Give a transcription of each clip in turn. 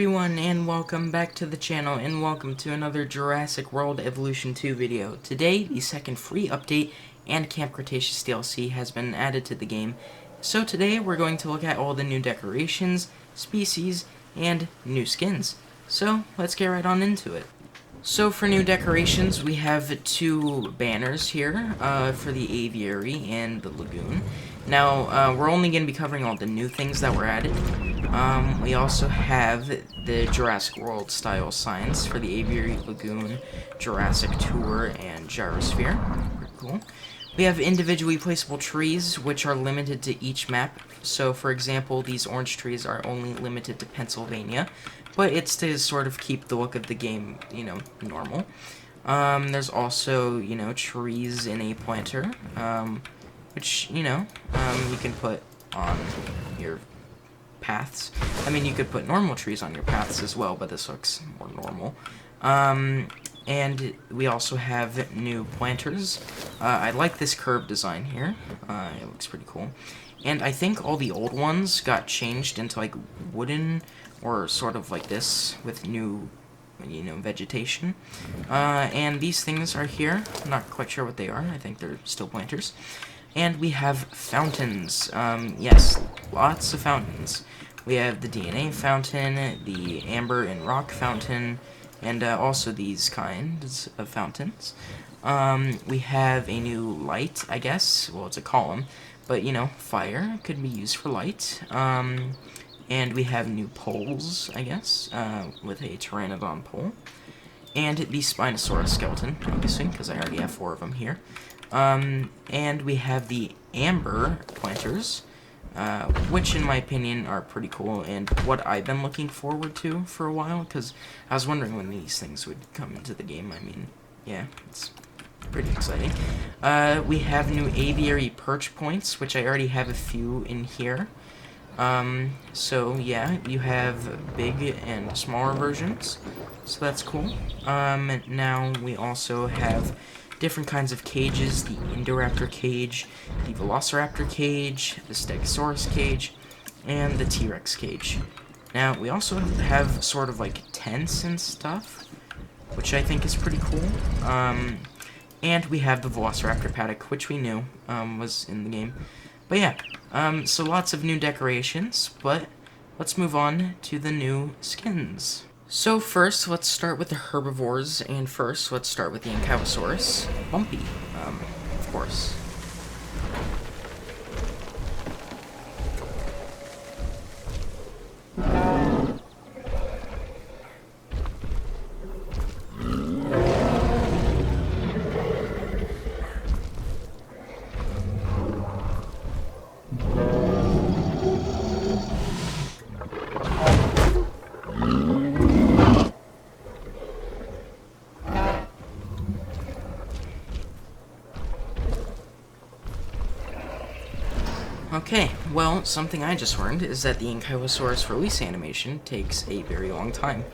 everyone, and welcome back to the channel, and welcome to another Jurassic World Evolution 2 video. Today, the second free update and Camp Cretaceous DLC has been added to the game. So today, we're going to look at all the new decorations, species, and new skins. So, let's get right on into it. So for new decorations, we have two banners here for the aviary and the lagoon. Now, we're only going to be covering all the new things that were added. We also have the Jurassic World style signs for the aviary, lagoon, Jurassic Tour, and gyrosphere. Pretty cool. We have individually placeable trees, which are limited to each map. So, for example, these orange trees are only limited to Pennsylvania, but it's to sort of keep the look of the game, normal. There's also, trees in a planter, which, you can put on your paths. I mean, you could put normal trees on your paths as well, but this looks more normal. And we also have new planters. I like this curved design here. It looks pretty cool. And I think all the old ones got changed into, like, wooden, or sort of like this, with new, vegetation. And these things are here. I'm not quite sure what they are. I think they're still planters. And we have fountains. Yes, lots of fountains. We have the DNA fountain, the amber and rock fountain, and also these kinds of fountains. We have a new light, I guess. Well, it's a column, but, fire could be used for light. And we have new poles, I guess, with a pteranodon pole. And the Spinosaurus skeleton, obviously, because I already have 4 of them here. And we have the amber planters, which in my opinion are pretty cool, and what I've been looking forward to for a while, because I was wondering when these things would come into the game. I mean, yeah, it's pretty exciting. We have new aviary perch points, which I already have a few in here. So yeah, you have big and smaller versions, so that's cool. Now we also have different kinds of cages: the Indoraptor cage, the Velociraptor cage, the Stegosaurus cage, and the T-Rex cage. Now, we also have sort of like tents and stuff, which I think is pretty cool. And we have the Velociraptor paddock, which we knew was in the game. But yeah, so lots of new decorations, but let's move on to the new skins. So first, let's start with the herbivores, and first, let's start with the Ankylosaurus. Bumpy, of course. Okay, well, something I just learned is that the Ankylosaurus release animation takes a very long time.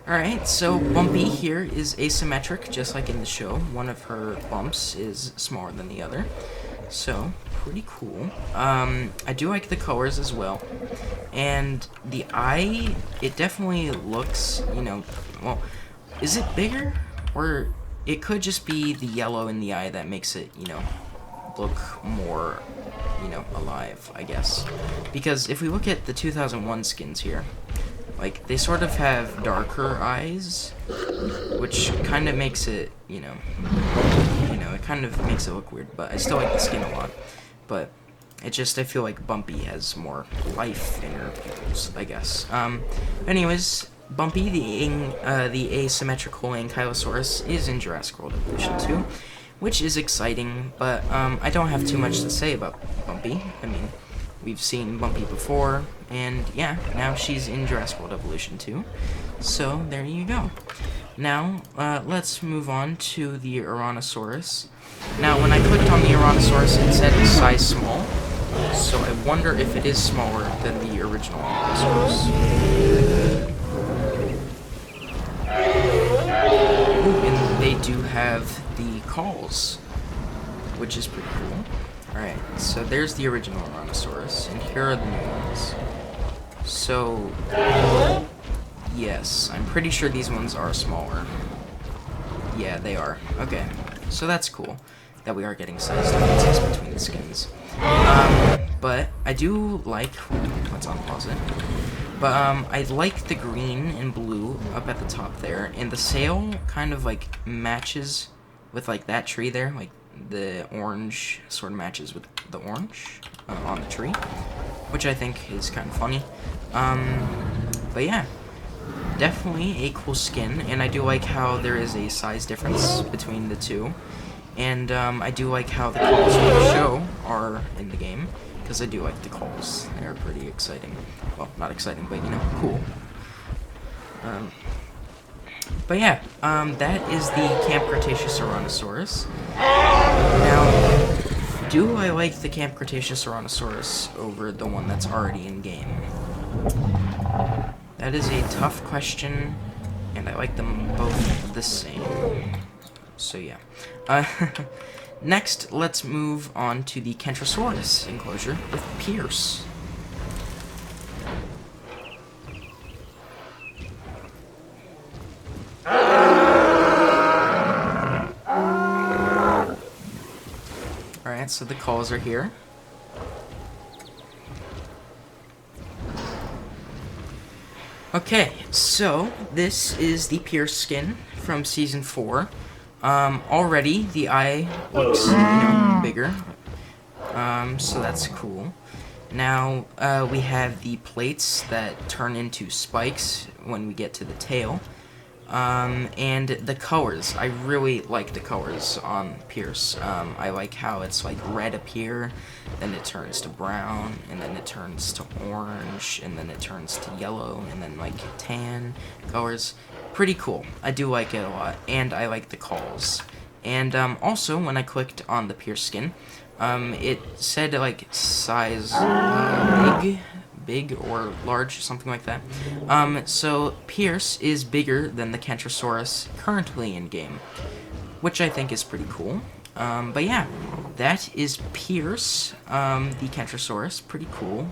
Alright, so Bumpy here is asymmetric, just like in the show. One of her bumps is smaller than the other. So, pretty cool. I do like the colors as well. And the eye, it definitely looks, well, is it bigger? Or it could just be the yellow in the eye that makes it, look more, alive, I guess. Because if we look at the 2001 skins here, like, they sort of have darker eyes, which kind of makes it, it kind of makes it look weird, but I still like the skin a lot. But it just, I feel like Bumpy has more life in her pupils, I guess. Anyways, Bumpy, the asymmetrical Ankylosaurus, is in Jurassic World Evolution 2. Which is exciting, but I don't have too much to say about Bumpy. I mean, we've seen Bumpy before, and yeah, now she's in Jurassic World Evolution 2. So, there you go. Now, let's move on to the Urannosaurus. Now, when I clicked on the Urannosaurus, it said size small, so I wonder if it is smaller than the original Urannosaurus. Ooh, and they do have the calls, which is pretty cool. Alright, so there's the original Monolophosaurus, and here are the new ones. So, Yes, I'm pretty sure these ones are smaller. Yeah, they are. Okay, so that's cool that we are getting size differences between the skins. But I do like... Let's unpause it. But, I like the green and blue up at the top there, and the sail kind of, like, matches with, like, that tree there. Like, the orange sort of matches with the orange on the tree, which I think is kind of funny. But yeah, definitely a cool skin, and I do like how there is a size difference between the two. And, I do like how the calls for the show are in the game, because I do like the calls. They're pretty exciting. Well, not exciting, but, you know, cool. But yeah, that is the Camp Cretaceous Tyrannosaurus. Now, do I like the Camp Cretaceous Tyrannosaurus over the one that's already in-game? That is a tough question, and I like them both the same. So yeah. Next, let's move on to the Kentrosaurus enclosure with Pierce. Alright, so the calls are here. Okay, so this is the Pierce skin from Season 4. Already, the eye looks, you know, bigger. So that's cool. Now, we have the plates that turn into spikes when we get to the tail. And the colors. I really like the colors on Pierce. I like how it's like red up here, then it turns to brown, and then it turns to orange, and then it turns to yellow, and then like tan colors. Pretty cool. I do like it a lot, and I like the calls. And also, when I clicked on the Pierce skin, it said like size big or large, something like that. So Pierce is bigger than the Kentrosaurus currently in game, which I think is pretty cool. But yeah, that is Pierce, the Kentrosaurus, pretty cool.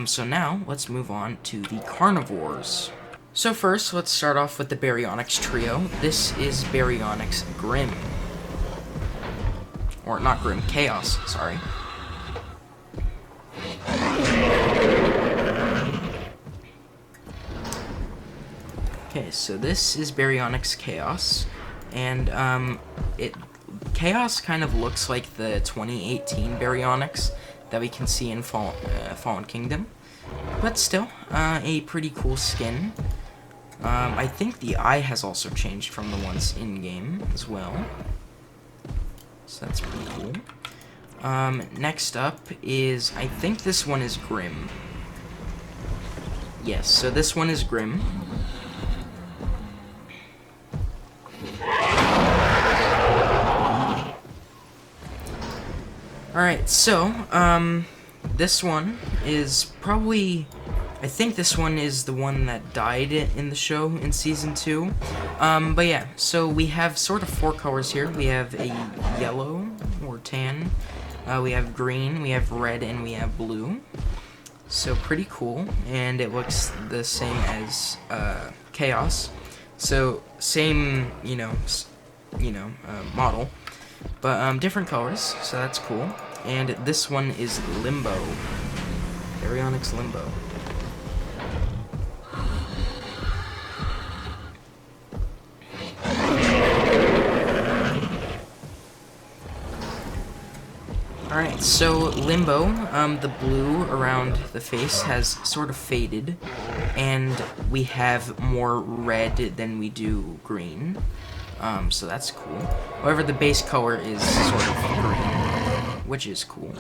So now let's move on to the carnivores. So first, let's start off with the Baryonyx trio. This is Baryonyx Grim. Or not Grim, Chaos, sorry. Okay, so this is Baryonyx Chaos, and Chaos kind of looks like the 2018 Baryonyx that we can see in Fallen Kingdom, but still, a pretty cool skin. I think the eye has also changed from the ones in-game as well, so that's pretty cool. Next up is, I think this one is Grim. Yes, so this one is Grim. Alright, so, this one is probably, I think this one is the one that died in the show in Season 2. But yeah, so we have sort of 4 colors here. We have a yellow, or tan, we have green, we have red, and we have blue. So pretty cool, and it looks the same as, Chaos. So, same, model. But, different colors, so that's cool. And this one is Limbo. Baryonyx Limbo. Alright, so Limbo, the blue around the face has sort of faded, and we have more red than we do green. So that's cool. However, the base color is sort of green, which is cool.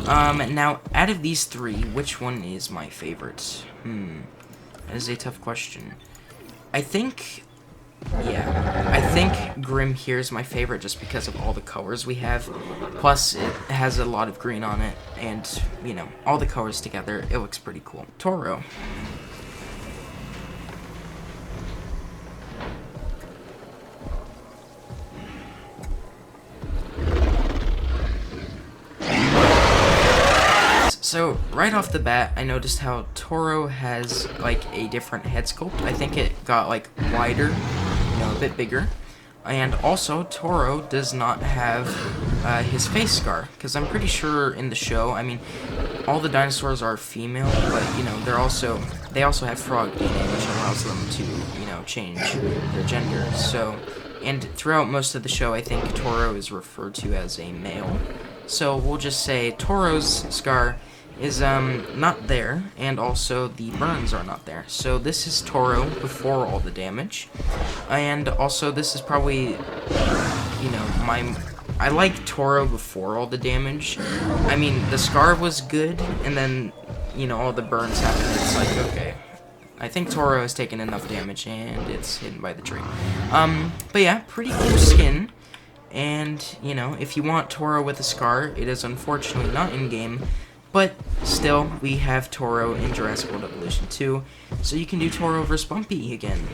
Now, out of these 3, which one is my favorite? That is a tough question. I think Grim here is my favorite just because of all the colors we have. Plus, it has a lot of green on it, and, all the colors together, it looks pretty cool. Toro. So right off the bat, I noticed how Toro has like a different head sculpt. I think it got like wider, a bit bigger. And also, Toro does not have his face scar, because I'm pretty sure in the show, I mean, all the dinosaurs are female, but, they also have frog DNA, which allows them to, change their gender. So, and throughout most of the show, I think Toro is referred to as a male. So, we'll just say Toro's scar is not there, and also the burns are not there. So this is Toro before all the damage, and also this is probably, I like Toro before all the damage. I mean, the scar was good, and then, all the burns happened. It's like, okay, I think Toro has taken enough damage, and it's hidden by the tree. But yeah, pretty cool skin. And, if you want Toro with a scar, it is unfortunately not in-game. But still, we have Toro in Jurassic World Evolution 2, so you can do Toro vs. Bumpy again.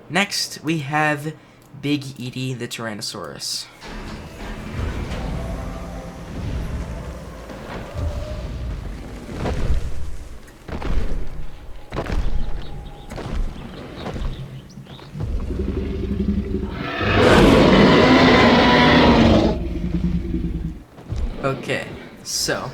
Next, we have Big Edie the Tyrannosaurus. Okay, so,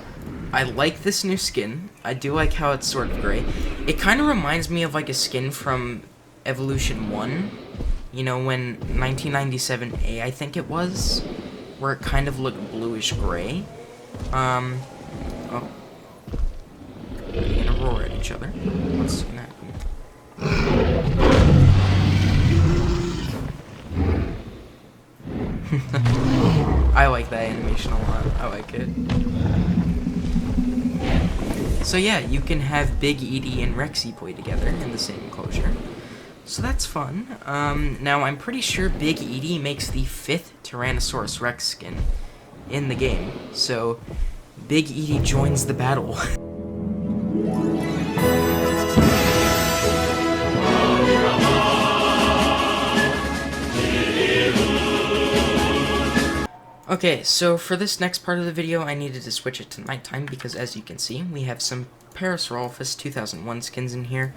I like this new skin. I do like how it's sort of gray. It kind of reminds me of like a skin from Evolution 1, when 1997A, I think it was, where it kind of looked bluish gray. Oh. We're gonna roar at each other. What's gonna happen? I like that animation a lot. I like it. So yeah, you can have Big Edie and Rexy Boy together in the same enclosure. So that's fun. Now I'm pretty sure Big Edie makes the 5th Tyrannosaurus Rex skin in the game. So Big Edie joins the battle. Okay, so for this next part of the video, I needed to switch it to nighttime because, as you can see, we have some Parasaurolophus 2001 skins in here.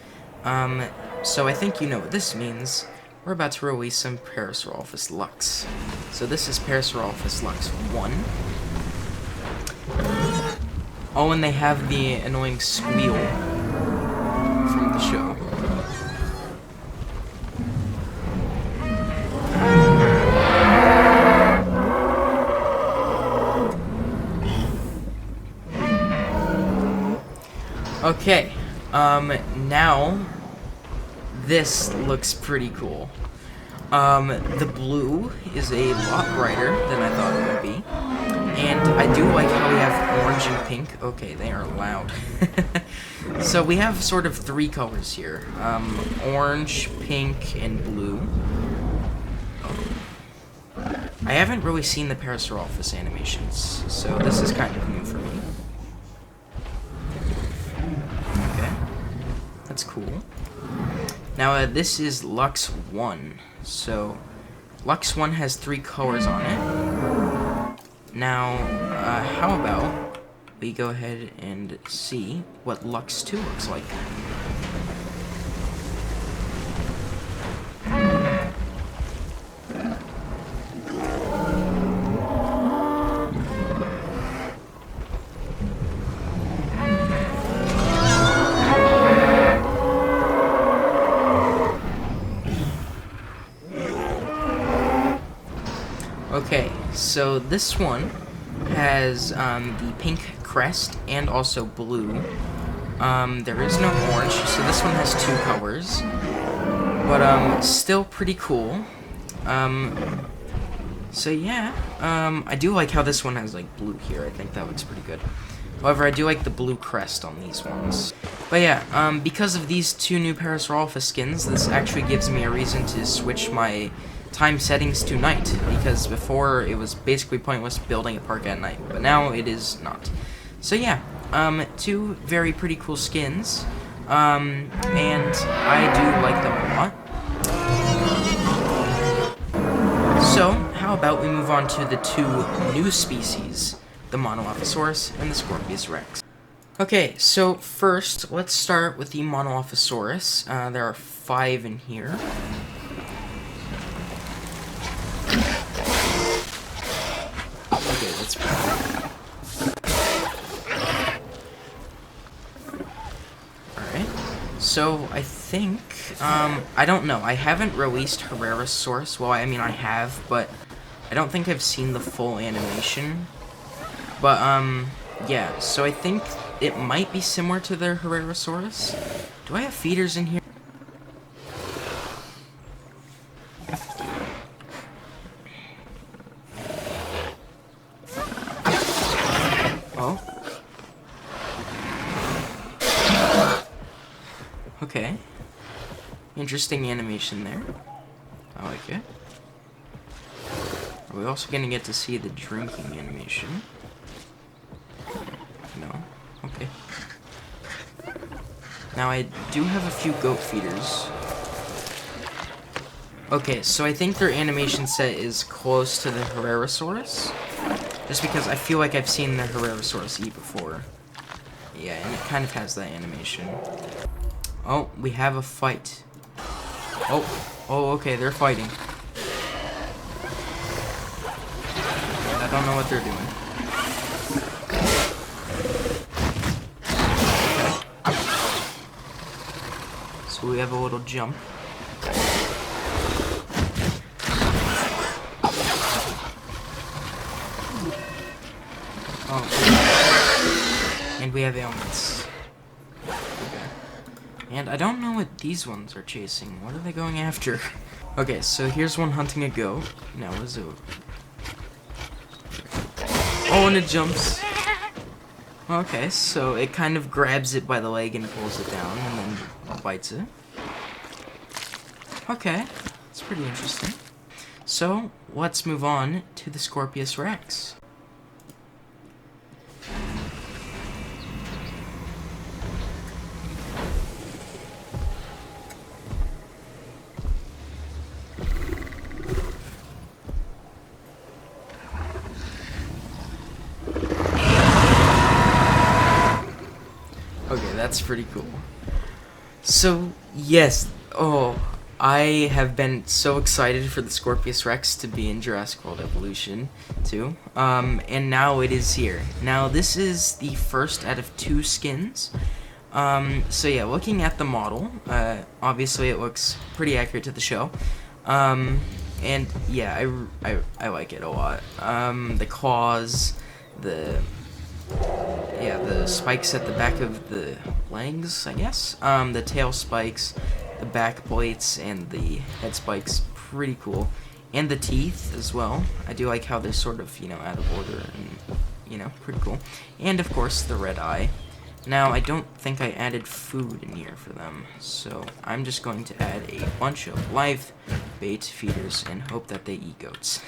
So I think you know what this means. We're about to release some Parasaurolophus Lux. So this is Parasaurolophus Lux 1. Oh, and they have the annoying squeal from the show. Okay, now, this looks pretty cool. The blue is a lot brighter than I thought it would be. And I do like how we have orange and pink. Okay, they are loud. So we have sort of 3 colors here. Orange, pink, and blue. I haven't really seen the Parasaurolophus animations, so this is kind of new for me. That's cool. Now, this is Lux 1. So, Lux 1 has 3 colors on it. Now, how about we go ahead and see what Lux 2 looks like. Okay, so this one has the pink crest and also blue. There is no orange, so this one has 2 colors. But still pretty cool. So yeah, I do like how this one has like blue here. I think that looks pretty good. However, I do like the blue crest on these ones. But yeah, because of these 2 new Parasaurolophus skins, this actually gives me a reason to switch my time settings to night, because before it was basically pointless building a park at night, but now it is not. So yeah, 2 very pretty cool skins, and I do like them a lot. So, how about we move on to the 2 new species, the Monolophosaurus and the Scorpius Rex. Okay, so first, let's start with the Monolophosaurus. There are 5 in here. Okay, let's... Alright, so I think, I don't know, I haven't released Herrerasaurus. Well, I mean, I have, but I don't think I've seen the full animation. But, yeah, so I think it might be similar to the Herrerasaurus. Do I have feeders in here? Oh. Okay. Interesting animation there. I like it. Are we also gonna get to see the drinking animation? No. Okay. Now I do have a few goat feeders. Okay, so I think their animation set is close to the Herrerasaurus. Just because I feel like I've seen the Herrerasaurus eat before. Yeah, and it kind of has that animation. Oh, we have a fight. Oh, okay, they're fighting. I don't know what they're doing. So we have a little jump. Oh, and we have ailments. Okay. And I don't know what these ones are chasing. What are they going after? Okay, so here's one hunting a goat. Now it's over. Oh, and it jumps. Okay, so it kind of grabs it by the leg and pulls it down, and then bites it. Okay, that's pretty interesting. So, let's move on to the Scorpius Rex. Okay, that's pretty cool. So, yes, I have been so excited for the Scorpius Rex to be in Jurassic World Evolution 2, and now it is here. Now, this is the first out of 2 skins. So yeah, looking at the model, obviously it looks pretty accurate to the show. And yeah, I like it a lot. The claws, the spikes at the back of the legs, I guess. The tail spikes, the back plates, and the head spikes, pretty cool. And the teeth as well. I do like how they're sort of, out of order and, pretty cool. And of course, the red eye. Now, I don't think I added food in here for them, so I'm just going to add a bunch of live bait feeders and hope that they eat goats.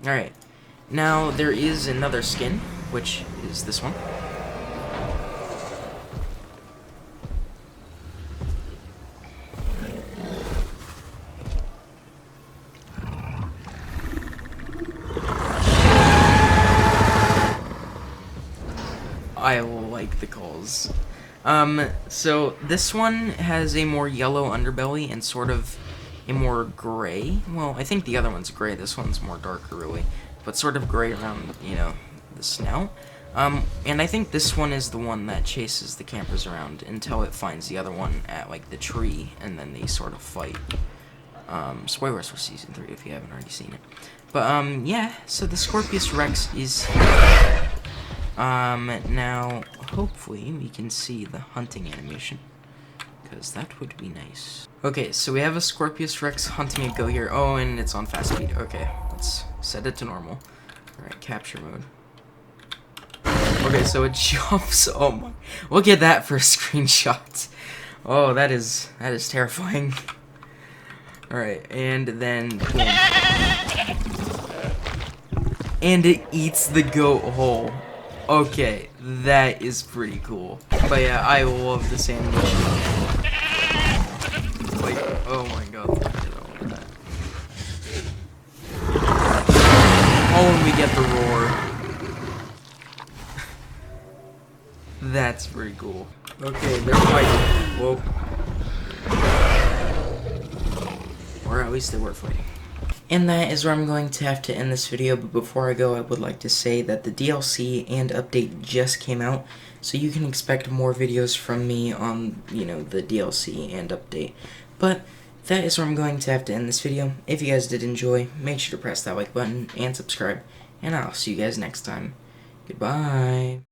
Alright. Now, there is another skin, which is this one. I like the calls. So this one has a more yellow underbelly and sort of a more gray. Well, I think the other one's gray. This one's more darker, really. But sort of gray around, the snout. And I think this one is the one that chases the campers around until it finds the other one at, like, the tree, and then they sort of fight. Spoilers for Season 3 if you haven't already seen it. But, yeah, so the Scorpius Rex is here. Now, hopefully we can see the hunting animation, because that would be nice. Okay, so we have a Scorpius Rex hunting a goat here. Oh, and it's on fast speed. Okay, let's set it to normal. Alright, capture mode. Okay, so it jumps. Oh my, look at that for a screenshot. Oh, that is terrifying. Alright, and then boom. And it eats the goat whole. Okay, that is pretty cool. But yeah, I love this animation. Like, oh my god, look at all of that. Oh, and we get the roar. That's pretty cool. Okay, they're fighting. Whoa. Or at least they were fighting. And that is where I'm going to have to end this video, but before I go, I would like to say that the DLC and update just came out, so you can expect more videos from me on, the DLC and update. But that is where I'm going to have to end this video. If you guys did enjoy, make sure to press that like button and subscribe, and I'll see you guys next time. Goodbye.